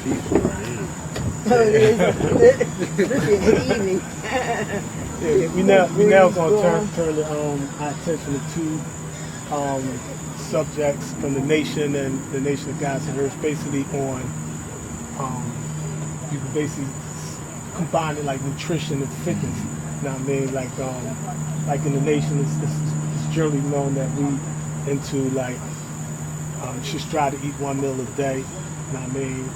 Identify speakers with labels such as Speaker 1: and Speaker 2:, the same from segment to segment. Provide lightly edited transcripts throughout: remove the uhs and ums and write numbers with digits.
Speaker 1: peaceful right here.
Speaker 2: Oh, it is. Especially in the evening.
Speaker 3: Yeah, we now gonna turn our attention to two subjects from the nation and the nation of God's and Earth, basically on you can basically combine it like nutrition and fitness. You know what I mean? Like in the nation, it's generally known that we into like just try to eat one meal a day. You know what I mean?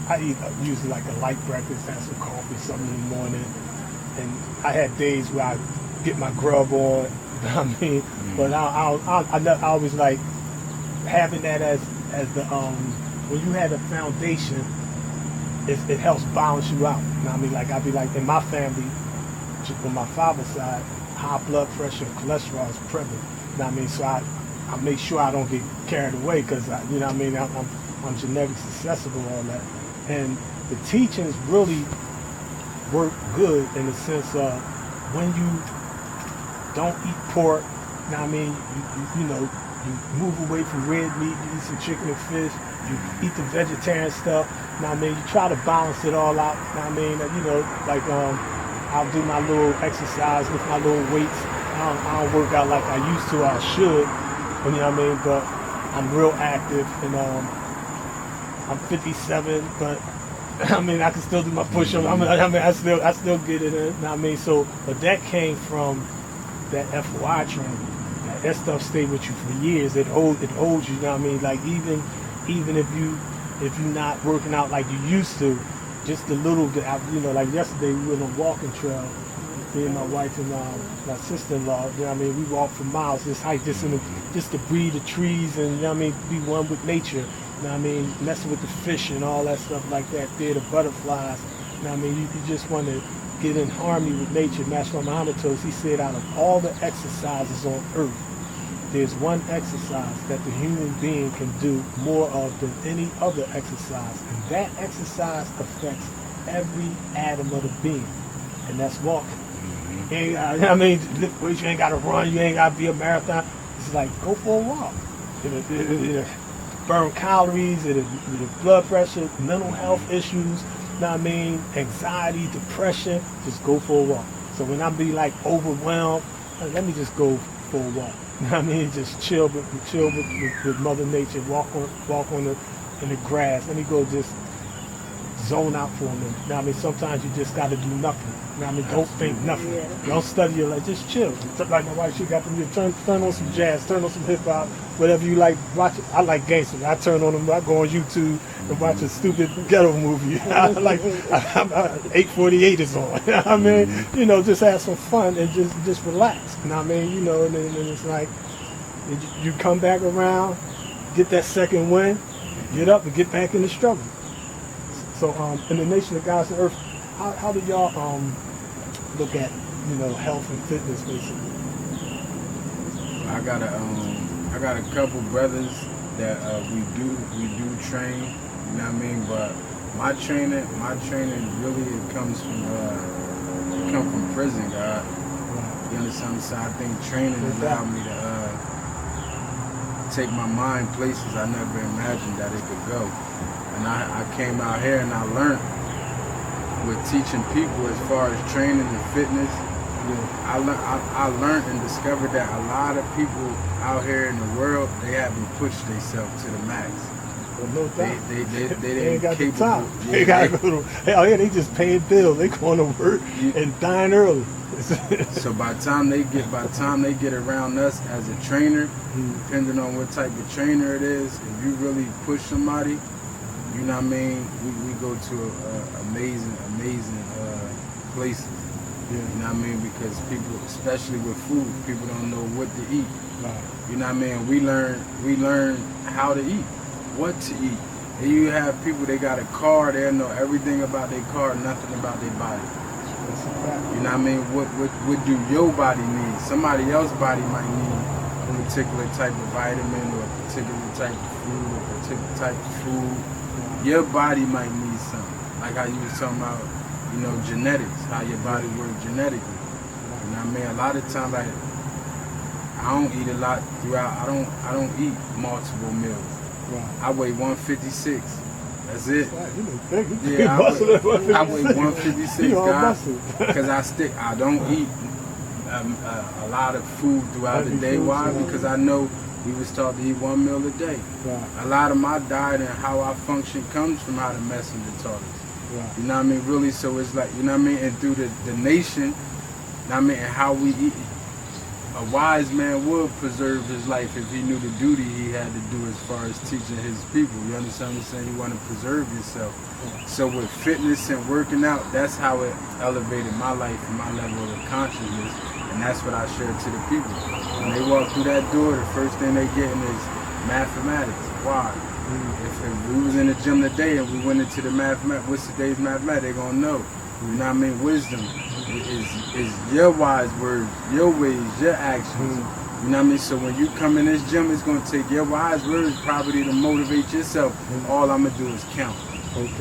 Speaker 3: I eat usually like a light breakfast, have some coffee, something in the morning, and I had days where I get my grub on. You know what I mean? But I always like having that as the when you had a foundation, it helps balance you out. You know what I mean? Like I'd be like in my family, on my father's side, high blood pressure and cholesterol is prevalent. You know what I mean? So I make sure I don't get carried away because you know what I mean? I'm genetically susceptible to all that. And the teachings really work good in the sense of when you don't eat pork, you know what I mean? You know, you move away from red meat, you eat some chicken and fish, you eat the vegetarian stuff, you know what I mean? You try to balance it all out, you know what I mean? You know, like I'll do my little exercise with my little weights. I don't work out like I used to or I should, you know what I mean? But I'm real active and I'm 57, but I mean I can still do my push-ups. I mean I still get it in. You know what I mean? So, but that came from that FOI training. That stuff stayed with you for years. It holds you. You know what I mean? Like even if you're not working out like you used to, just the little bit. You know, like yesterday we were on a walking trail. Me and my wife and my sister-in-law. You know what I mean? We walked for miles. Just hike, just to breathe the trees and you know what I mean, be one with nature. You know what I mean? Messing with the fish and all that stuff like that. There, the butterflies. You know what I mean? You just want to get in harmony with nature. Master Muhammad told us, he said, out of all the exercises on earth, there's one exercise that the human being can do more of than any other exercise. And that exercise affects every atom of the being. And that's walking. You ain't, I mean, lift weights, you ain't got to run, you ain't got to be a marathon. It's like, go for a walk. It'll burn calories, it'll blood pressure, mental health issues, you know what I mean, anxiety, depression, just go for a walk. So when I be like overwhelmed, let me just go for a walk. You know what I mean? Just chill with Mother Nature, walk in the grass. Let me go just zone out for a minute. You know what I mean? Sometimes you just got to do nothing. You know what I mean? Don't think nothing. Yeah. Don't study your life. Just chill. Like my wife, she got to turn on some jazz, turn on some hip hop, whatever you like. Watch it. I like gangsters. I turn on them. I go on YouTube and watch a stupid ghetto movie. I like 848 is on. You know what I mean? You know, just have some fun and just relax. You know what I mean? You know, and then it's like you come back around, get that second win, get up and get back in the struggle. So in the nation of God's and Earth, how do y'all look at, you know, health and fitness basically?
Speaker 1: I got a couple brothers that we do train, you know what I mean? But my training really comes from prison, God. You understand? So I think training allowed me to take my mind places I never imagined that it could go. And I came out here and I learned with teaching people as far as training and fitness. I learned and discovered that a lot of people out here in the world, they haven't pushed themselves to the max.
Speaker 3: Well, no doubt.
Speaker 1: They
Speaker 3: ain't got
Speaker 1: capable.
Speaker 3: the time. They gotta go to hell yeah. They just paying bills. They going to work and dying early.
Speaker 1: So by the time they get around us as a trainer, depending on what type of trainer it is, if you really push somebody, you know what I mean, we go to amazing places. Yeah. You know what I mean? Because people, especially with food, people don't know what to eat.
Speaker 3: Right.
Speaker 1: You know what I mean? We learn how to eat, what to eat. And you have people, they got a car, they know everything about their car, nothing about their body.
Speaker 3: That's a fact.
Speaker 1: You know what I mean? What do your body need? Somebody else's body might need a particular type of vitamin or a particular type of food or a particular type of food. Your body might need something. Like how you was talking about, you know, genetics, how your body works genetically. You know what I mean? A lot of times I don't eat a lot throughout. I don't eat multiple meals.
Speaker 3: Right.
Speaker 1: I weigh 156. That's it.
Speaker 3: Wow, you look big. You
Speaker 1: Yeah, I weigh
Speaker 3: 156.
Speaker 1: 156,
Speaker 3: You all
Speaker 1: guys.
Speaker 3: muscle.
Speaker 1: Because I don't eat a lot of food throughout the
Speaker 3: Heavy
Speaker 1: day.
Speaker 3: foods,
Speaker 1: Why?
Speaker 3: yeah.
Speaker 1: Because I know we was taught to eat 1 meal a day.
Speaker 3: Right,
Speaker 1: A lot of my diet and how I function comes from how the messenger taught us.
Speaker 3: right.
Speaker 1: You know what I mean? Really, so it's like, you know what I mean? And through the nation, you know what I mean, and how we eat. A wise man would preserve his life if he knew the duty he had to do as far as teaching his people. You understand what I'm saying? You want to preserve yourself. So with fitness and working out, that's how it elevated my life and my level of consciousness. And that's what I share to the people. When they walk through that door, the first thing they getting is mathematics. Why? If we was in the gym today and we went into the mathematics, what's today's mathematics? They gonna know. You know what I mean? Wisdom is your wise words, your ways, your actions. You know what I mean? So when you come in this gym, it's gonna take your wise words probably to motivate yourself. All I'm gonna do is count.
Speaker 3: Okay.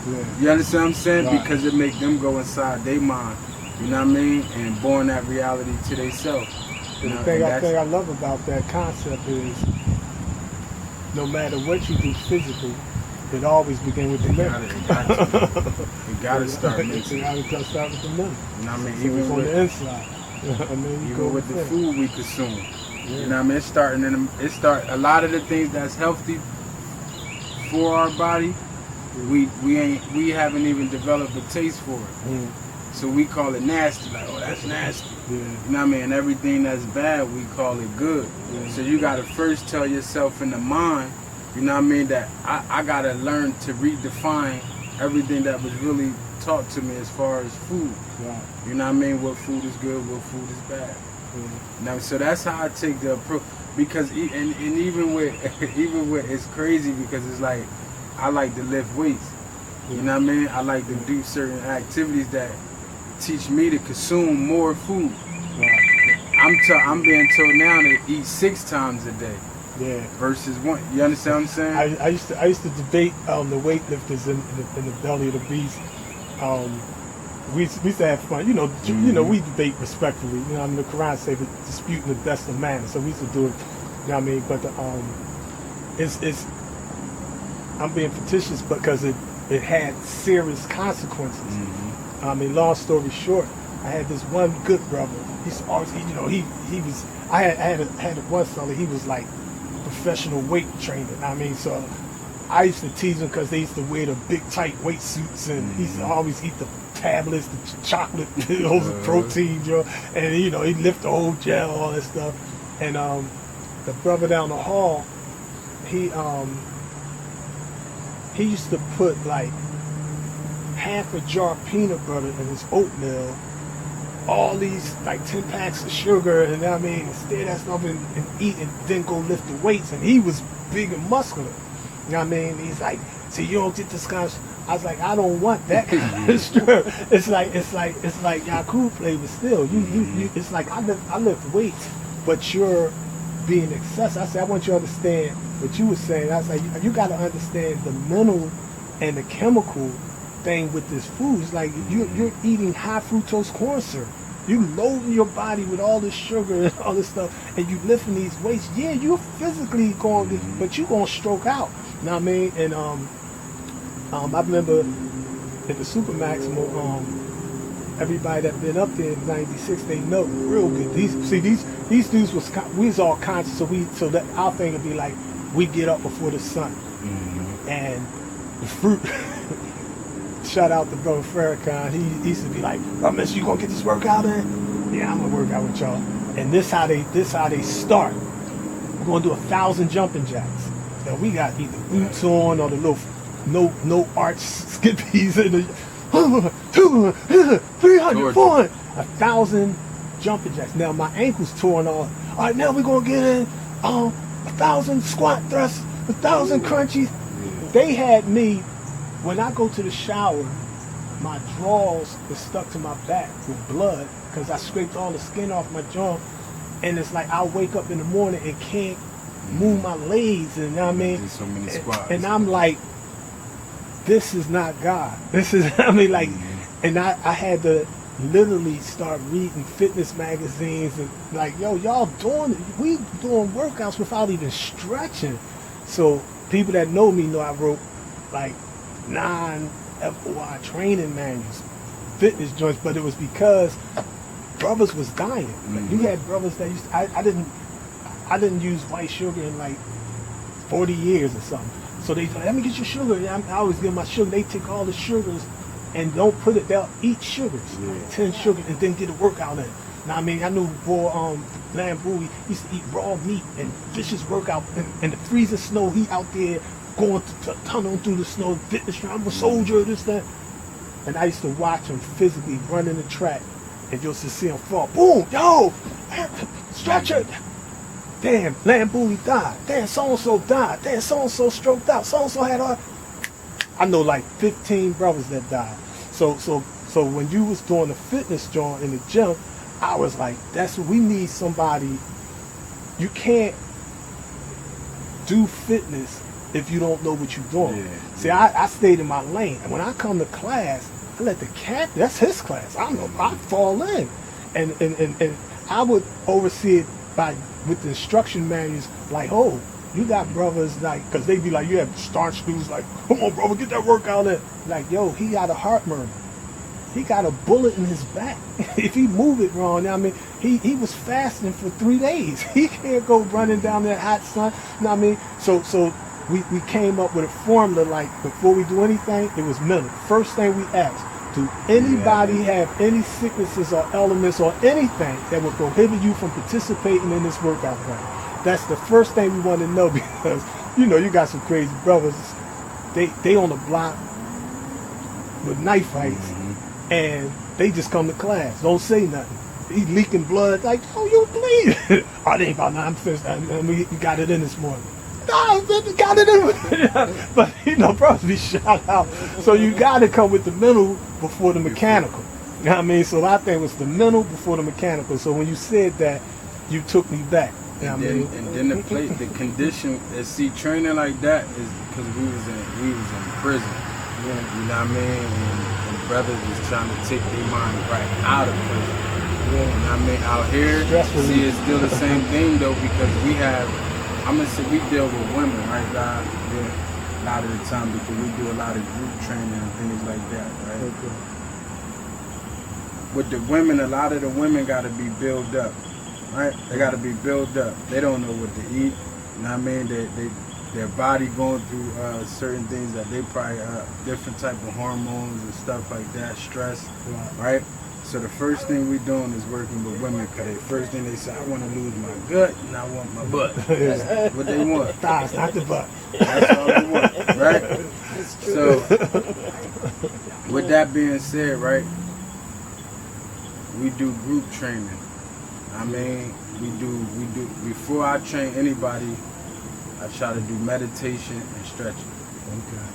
Speaker 3: Yeah.
Speaker 1: You understand what I'm saying?
Speaker 3: Right.
Speaker 1: Because it make them go inside their mind. You know what I mean? And born that reality to themselves. You
Speaker 3: And
Speaker 1: know,
Speaker 3: the thing
Speaker 1: and
Speaker 3: I think I love about that concept is no matter what you do physically, it always begins with the mental.
Speaker 1: You gotta start mixing.
Speaker 3: You gotta start with the mental.
Speaker 1: You know what I mean?
Speaker 3: So
Speaker 1: Even
Speaker 3: it's on
Speaker 1: with
Speaker 3: the inside. You know what I mean? You go
Speaker 1: even with the
Speaker 3: there.
Speaker 1: food we consume.
Speaker 3: Yeah.
Speaker 1: You know what I mean? It's starting in a lot of the things that's healthy for our body, we haven't even developed a taste for it.
Speaker 3: Mm.
Speaker 1: So we call it nasty, like, oh, that's nasty.
Speaker 3: Yeah.
Speaker 1: You know what I mean? And everything that's bad, we call it good.
Speaker 3: Yeah.
Speaker 1: So you gotta first tell yourself in the mind, you know what I mean, that I gotta learn to redefine everything that was really taught to me as far as food.
Speaker 3: Right.
Speaker 1: You know what I mean? What food is good, what food is bad.
Speaker 3: Yeah.
Speaker 1: Now, so that's how I take the approach. Because and even with it's crazy because it's like I like to lift weights. You know what I mean? I like to do certain activities that teach me to consume more food.
Speaker 3: Right.
Speaker 1: I'm being told now to eat 6 times a day
Speaker 3: Yeah.
Speaker 1: versus 1. You understand what I'm saying?
Speaker 3: I used to debate the weightlifters in the belly of the beast. We used to have fun, you know, we debate respectfully. You know, I mean, the Quran says disputing the best of man, so we used to do it. You know what I mean? But it's I'm being fictitious because it had serious consequences. I mean, long story short, I had this one good brother. He's always, you know, he was. I had one fella. He was like professional weight trainer. I mean, so I used to tease him because they used to wear the big tight weight suits, and he used to always eat the tablets, the chocolate, those protein, and you know, he'd lift the whole gel, all that stuff. And the brother down the hall, he used to put like half a jar of peanut butter in his oatmeal, all these like 10 packs of sugar, and I mean, stir that stuff and eat, and then go lift the weights. And he was big and muscular. You know what I mean? He's like, so you don't get this kind of. I was like, I don't want that kind of strength. It's like Yaku flavor still. You it's like I lift weights, but you're being excessive. I said, I want you to understand what you were saying. I was like, you got to understand the mental and the chemical thing with this food. It's like you're eating high fructose corn syrup. You loading your body with all this sugar and all this stuff, and you lifting these weights. Yeah, you're physically going, but you're gonna stroke out. You know what I mean? And I remember in the Supermax, everybody that been up there in '96, they know real good. These dudes we was all conscious, so that our thing would be like, we get up before the sun, and the fruit. Shout out to Brother Farrakhan. He used to be like, "Oh, miss, you gonna get this workout in?" Yeah, I'm gonna work out with y'all. And this how they start. We're gonna do 1,000 jumping jacks. Now we got either boots on or the little no arch skippies in the 200, 300, 400, 1,000 jumping jacks. Now my ankle's torn off. All right, now we're gonna get in 1,000 squat thrusts, 1,000 crunchies. They had me. When I go to the shower, my drawers is stuck to my back with blood because I scraped all the skin off my jaw, and it's like I'll wake up in the morning and can't move my legs, and you know what I mean?
Speaker 1: There's so many squats.
Speaker 3: And I'm like, this is not God. This is, I mean, like, and I had to literally start reading fitness magazines and like, yo, y'all doing it. We doing workouts without even stretching. So people that know me know I wrote like 9 FOI training manuals, fitness joints, but it was because brothers was dying.
Speaker 1: Mm-hmm.
Speaker 3: You had brothers that used I didn't use white sugar in like 40 years or something. So they said, let me get your sugar. I always give my sugar. They take all the sugars and don't put it, they'll eat sugars, 10 sugars, and then get a workout in. Now, I mean, I knew boy, Lambu, he used to eat raw meat and vicious workout in the freezing snow. He out there going to tunnel through the snow, fitness, I'm a soldier, this, that. And I used to watch him physically running the track and just to see him fall. Boom, yo, stretcher. Damn, Lambu died. Damn, so-and-so died. Damn, so-and-so stroked out. So-and-so had a... I know like 15 brothers that died. So when you was doing the fitness joint in the gym, I was like, that's what we need. Somebody. You can't do fitness if you don't know what you're doing.
Speaker 1: Yeah,
Speaker 3: See, I stayed in my lane, and when I come to class, I let the cat. That's his class. I fall in, and I would oversee it with the instruction manuals. Like, oh, you got brothers like, because they be like, you have staunch dudes like, come on, brother, get that workout in. Like, yo, he got a heart murmur. He got a bullet in his back. If he move it wrong, I mean, he was fasting for 3 days. He can't go running down that hot sun. You know what I mean? So we came up with a formula, like, before we do anything, it was mental. First thing we asked, do anybody have any sicknesses or elements or anything that would prohibit you from participating in this workout plan? That's the first thing we want to know, because, you know, you got some crazy brothers. They on the block with knife fights, and they just come to class, don't say nothing. He leaking blood, like, oh, you bleed. Oh, it ain't about nothing, I'm finished. We got it in this morning. No, got it in. But, you know, brothers be shot out. So you got to come with the mental before the mechanical. You know what I mean? So I think it was the mental before the mechanical. So when you said that, you took me back. You know what I mean?
Speaker 1: And then the condition, see, training like that is because we was in prison. Yeah. You know what I mean? And brothers was trying to take their mind right out of prison. Yeah. You know what I mean? Out here, see, it's still the same thing though, because we have, I'm gonna say we deal with women, right, God? Yeah. A lot of the time, because we do a lot of group training and things like that, right? Okay. With the women, a lot of the women got to be built up, right? They got to be built up. They don't know what to eat. You know what I mean? Their body going through certain things that they probably different type of hormones and stuff like that, stress, right? So the first thing we doing is working with women, because the first thing they say, I want to lose my gut and I want my butt. That's what they want.
Speaker 3: Thighs, not the butt.
Speaker 1: That's all they want, right? So with that being said, right, we do group training. I mean, we do before I train anybody, I try to do meditation and stretching. Okay.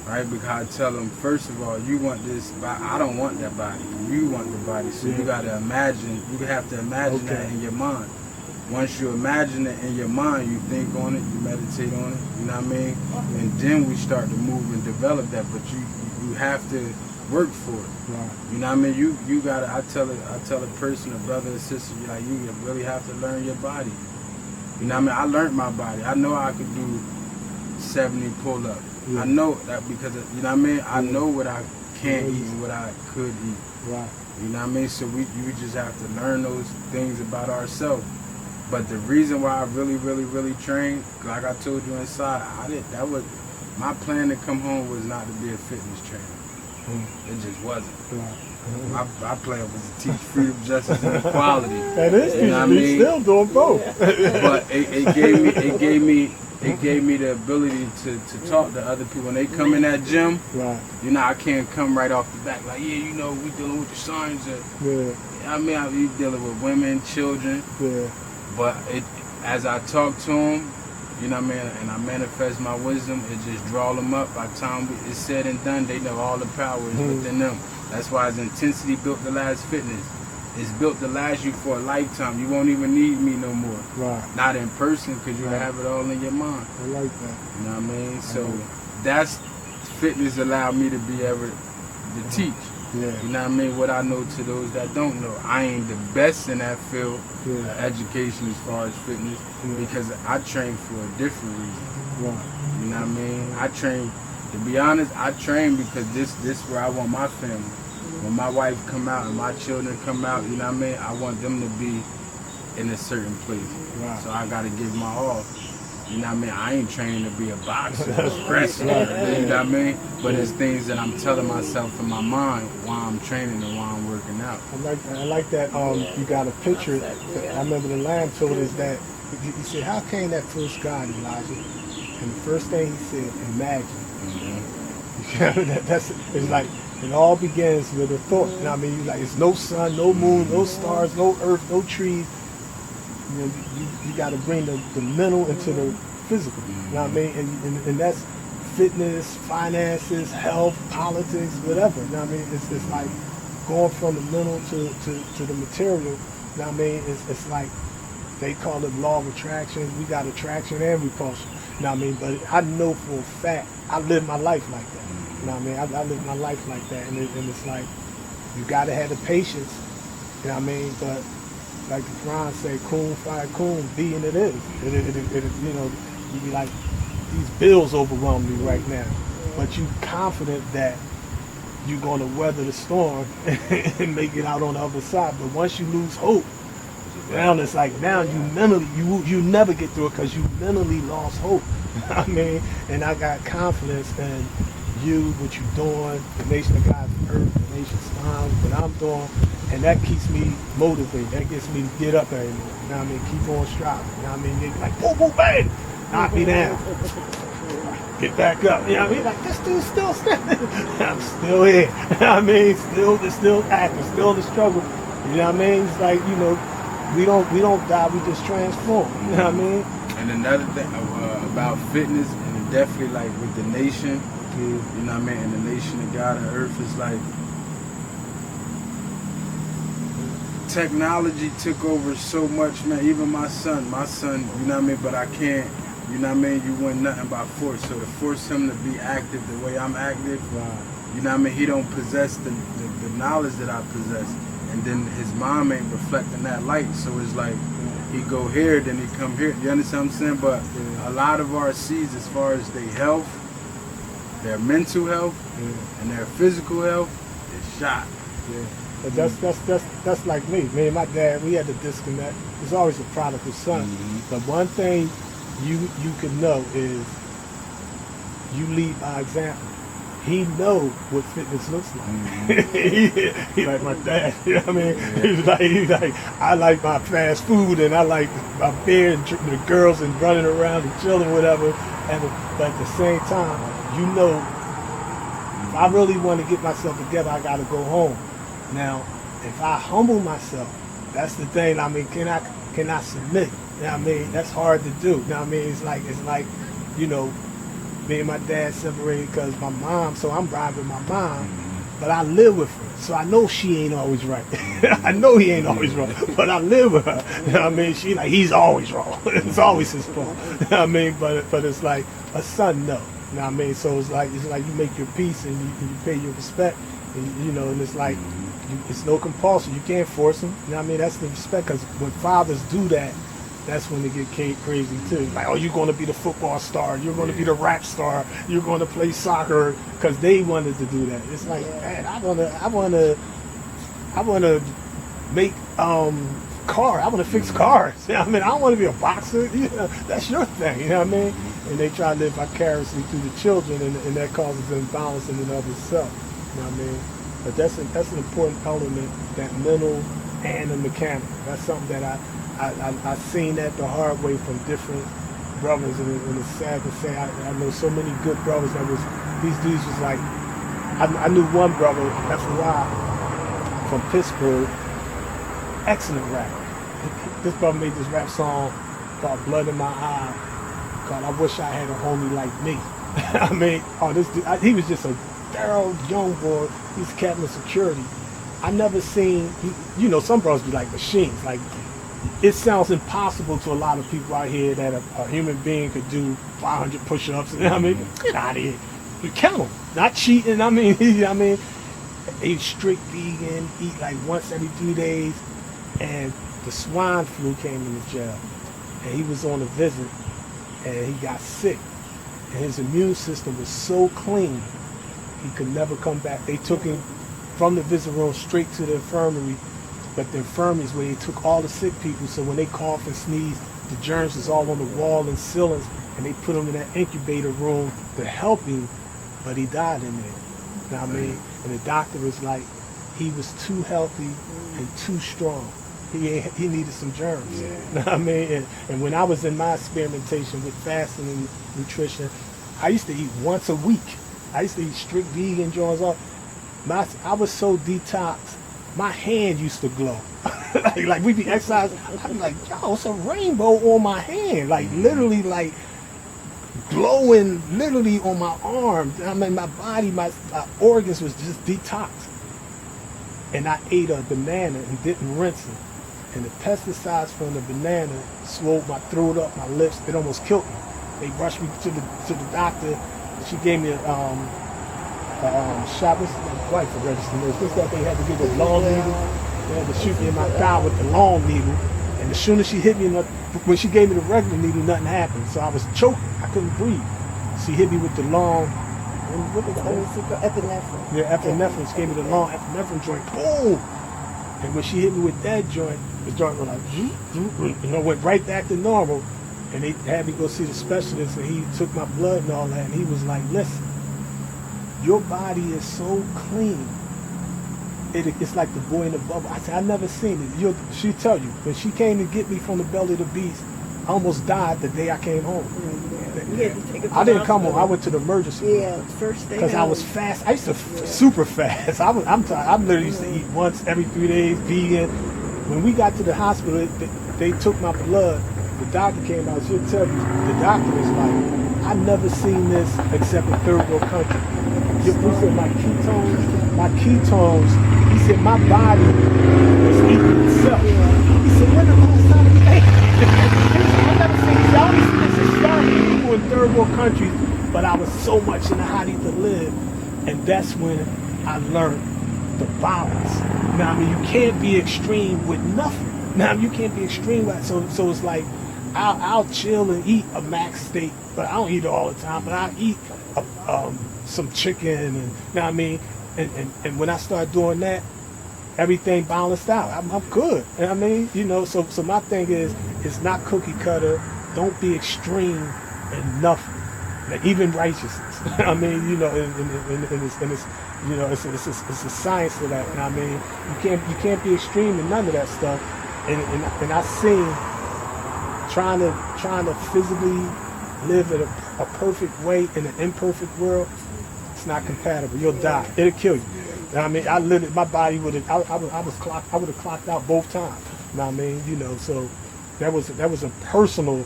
Speaker 1: Right? Because I tell them, first of all, you want this body. I don't want that body. You want the body. So you got to imagine, you have to imagine that in your mind. Once you imagine it in your mind, you think on it, you meditate on it, you know what I mean? And then we start to move and develop that, but you have to work for it. Right. You know what I mean? You gotta, I tell a person, a brother, a sister, like, you really have to learn your body. You know what I mean? I learned my body. I know I could do 70 pull-ups. Yeah. I know that because, you know what I mean? I know what I can eat and what I could eat. Right. You know what I mean? So you just have to learn those things about ourselves. But the reason why I really trained, like I told you inside, my plan to come home was not to be a fitness trainer. It just wasn't. My plan was to teach freedom, justice, and equality. That is, you know what I mean?
Speaker 3: Still doing both.
Speaker 1: But it gave me the ability to talk to other people when they come in that gym. Right. You know, I can't come right off the back like, yeah, you know, we dealing with the sons. I mean, I be dealing with women, children. Yeah. But as I talk to them, you know what I mean, and I manifest my wisdom, it just draw them up. By the time it's said and done, they know all the power is within them. That's why it's intensity built to last fitness. It's built to last you for a lifetime. You won't even need me no more. Right. Not in person, because you have it all in your mind.
Speaker 3: I like that.
Speaker 1: You know what I mean? So that's fitness allowed me to be able to teach.
Speaker 3: Yeah.
Speaker 1: You know what I mean? What I know to those that don't know. I ain't the best in that field of education as far as fitness because I train for a different reason.
Speaker 3: Right.
Speaker 1: You know what I mean? I train, to be honest, I train because this where I want my family. When my wife come out and my children come out, you know what I mean? I want them to be in a certain place.
Speaker 3: Right.
Speaker 1: So I got to give my all. You know what I mean? I ain't training to be a boxer or a wrestler, you know what I mean? But it's things that I'm telling myself in my mind while I'm training and while I'm working out.
Speaker 3: I like that you got a picture. I remember the lamb told us that, he said, how came that first God, Elijah? And the first thing he said, imagine. It's like, it all begins with a thought. You know what I mean? Like, it's no sun, no moon, no stars, no earth, no trees. You know, you got to bring the mental into the physical. You know what I mean? And that's fitness, finances, health, politics, whatever. You know what I mean? It's like going from the mental to the material. You know what I mean? It's like they call it law of attraction. We got attraction and repulsion. You know what I mean? But I know for a fact I live my life like that. You know what I mean? I live my life like that, and it's like you got to have the patience. You know what I mean? But like the Quran say, kun fayakun, be and it is. It you know, you be like, these bills overwhelm me right now, but you confident that you're going to weather the storm and make it out on the other side. But once you lose hope, now it's like now you mentally you never get through it because you mentally lost hope. I mean, and I got confidence in you, what you're doing, the nation of God's earth, the nation's time, what I'm doing, and that keeps me motivated. That gets me to get up every morning. You know what I mean? Keep on striving. You know what I mean? Get like boom, boom, bang, knock me down, get back up. You know what I mean? Like this dude's still standing. I'm still here. You know what I mean? Still active, still in the struggle. You know what I mean? It's like, you know, we don't die, we just transform. You know what I mean?
Speaker 1: And another thing about fitness, and definitely like with the nation, you know what I mean, and the nation of God and earth is like technology took over so much, man. Even my son, you know what I mean, but I can't, you know what I mean, you win nothing by force. So to force him to be active the way I'm active, you know what I mean, he don't possess the knowledge that I possess. And then his mom ain't reflecting that light. So it's like he go here, then he come here. You understand what I'm saying? But a lot of our seeds, as far as their health, their mental health, and their physical health, is shot.
Speaker 3: Yeah. But that's like me. Me and my dad, we had to disconnect. There's always a prodigal son. But one thing you can know is you lead by example. He know what fitness looks like. He like my dad, you know what I mean? He's like, I like my fast food and I like my beer and the girls and running around and chilling, whatever. But at the same time, you know, if I really want to get myself together, I got to go home. Now, if I humble myself, that's the thing. I mean, can I submit? You know what I mean? That's hard to do. You know what I mean? It's like, you know, me and my dad separated because my mom, so I'm riding with my mom, but I live with her. So I know she ain't always right. I know he ain't always wrong, but I live with her. You know what I mean? She like, he's always wrong. It's always his fault. You know what I mean? But it's like a son, no. You know what I mean? So it's like you make your peace and you pay your respect. And, you know, and it's like, it's no compulsion. You can't force them. You know what I mean? That's the respect, because when fathers do that, that's when they get crazy too. Like, oh, you're going to be the football star. You're going to be the rap star. You're going to play soccer, because they wanted to do that. It's like, man, I want to make cars. I want to fix cars. You know what I mean? I don't want to be a boxer. You know, that's your thing. You know what I mean? And they try to live vicariously through the children, and that causes imbalance in and of itself. You know what I mean? But that's an important element, that mental and the mechanical. That's something that I've seen that the hard way from different brothers, and it's sad to say I know so many good brothers that these dudes was like, I knew one brother, FY, from Pittsburgh, excellent rapper. This brother made this rap song called Blood in My Eye, called I Wish I Had a Homie Like Me. I mean, this dude, he was just a thorough young boy. He's captain of security. I never seen, you know, some brothers be like machines. Like, it sounds impossible to a lot of people out here that a human being could do 500 push-ups. You know what I mean? Get out of here. You count them. Not cheating. I mean, He strict vegan, eat like once every 3 days, and the swine flu came in the jail, and he was on a visit, and he got sick, and his immune system was so clean, he could never come back. They took him from the visit room straight to the infirmary, but the infirmary is where they took all the sick people, so when they cough and sneeze, the germs is all on the wall and ceilings, and they put him in that incubator room to help him, but he died in there. You know what I mean? And the doctor was like, he was too healthy and too strong. He needed some germs.
Speaker 1: Yeah.
Speaker 3: You know what I mean? And when I was in my experimentation with fasting and nutrition, I used to eat once a week. I used to eat strict vegan joints. I was so detoxed, my hand used to glow. like we be exercising, I'd be like, yo, it's a rainbow on my hand. Like literally like glowing literally on my arm. I mean, my body, my organs was just detoxed. And I ate a banana and didn't rinse it. And the pesticides from the banana swelled my throat up, my lips. It almost killed me. They rushed me to the doctor. She gave me a shot. This is my wife, a registered nurse. This that they had to give a long needle. They had to shoot me in my thigh with the long needle. And as soon as she hit me, when she gave me the regular needle, nothing happened. So I was choking. I couldn't breathe. She hit me with the long, what was it?
Speaker 2: Epinephrine.
Speaker 3: Yeah, epinephrine. She gave me the long epinephrine joint. Boom! And when she hit me with that joint, the joint was like, went right back to normal. And they had me go see the specialist, and he took my blood and all that, and he was like, listen, your body is so clean. It's like the boy in the bubble. I said, I never seen it. She tell you, when she came to get me from the belly of the beast, I almost died the day I came home. I didn't come home. I went to the emergency room.
Speaker 2: Yeah, first day.
Speaker 3: Because I was fast. I used to super fast. I literally used to eat once every 3 days, vegan. When we got to the hospital, they took my blood. The doctor came out. She'll tell you, the doctor was like, I've never seen this except in third world country. He said my ketones, he said my body was eating itself. He said, when the last time you ate? I never seen this. I only see this in starving people in third world countries, but I was so much in the how to live. And that's when I learned the balance. Now, I mean, you can't be extreme with nothing. Now, you can't be extreme with so it's like, I'll chill and eat a max steak, but I don't eat it all the time, but I'll eat some chicken, and you know what I mean? And when I start doing that, everything balanced out. I'm good. And I mean, so my thing is, it's not cookie cutter. Don't be extreme in nothing. Like, even righteousness. I mean, it's a science to that. And I mean, you can't be extreme in none of that stuff. And I seen trying to physically live in a perfect way in an imperfect world. It's not compatible. You'll die. It'll kill you. You know what I mean? I literally, my body would have. I would have clocked out both times. You know what I mean? So that was a personal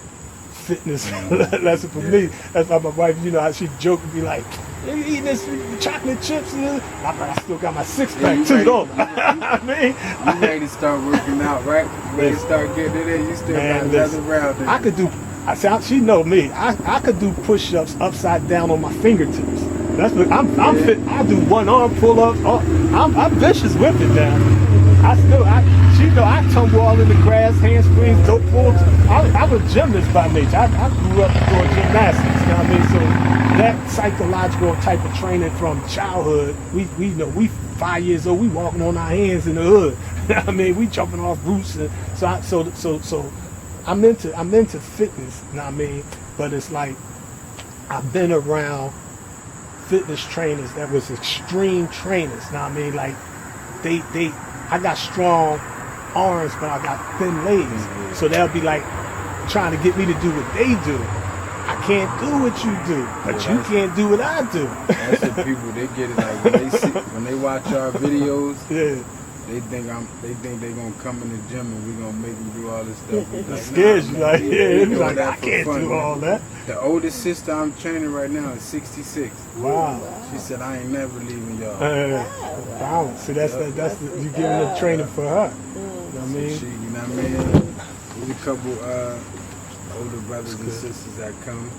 Speaker 3: fitness lesson for me. That's why my wife, how she joke and be like, "You eating this chocolate chips?" I still got my six pack too, don't I? mean,
Speaker 1: you ready to start working out, right? You ready to start getting it in? You still got another round.
Speaker 3: I could do. She know me. I could do push-ups upside down on my fingertips. That's what I'm fit. I do one arm pull-ups. I'm vicious with it now. She know I tumble all in the grass, handsprings, dope pulls. I'm a gymnast by nature. I grew up doing gymnastics. You know what I mean? So that psychological type of training from childhood, we 5 years old, we walking on our hands in the hood. You know what I mean? We jumping off roofs. And so I'm into fitness. You know what I mean? But it's like I've been around fitness trainers that was extreme trainers. You know what I mean? Like I got strong arms, but I got thin legs. Mm-hmm. So they'll be like trying to get me to do what they do. I can't do what you do, but you can't do what I do.
Speaker 1: That's what people, they get it like when they watch our videos. Yeah. They think they're gonna come in the gym and we're gonna make them do all this stuff.
Speaker 3: It scares you, like, like I can't do all that.
Speaker 1: The oldest sister I'm training right now is 66.
Speaker 3: Wow.
Speaker 1: She said, I ain't never leaving y'all.
Speaker 3: Wow. See, that's you giving the training for her. You know what I mean?
Speaker 1: So you know what I mean? There's a couple older brothers and sisters that come.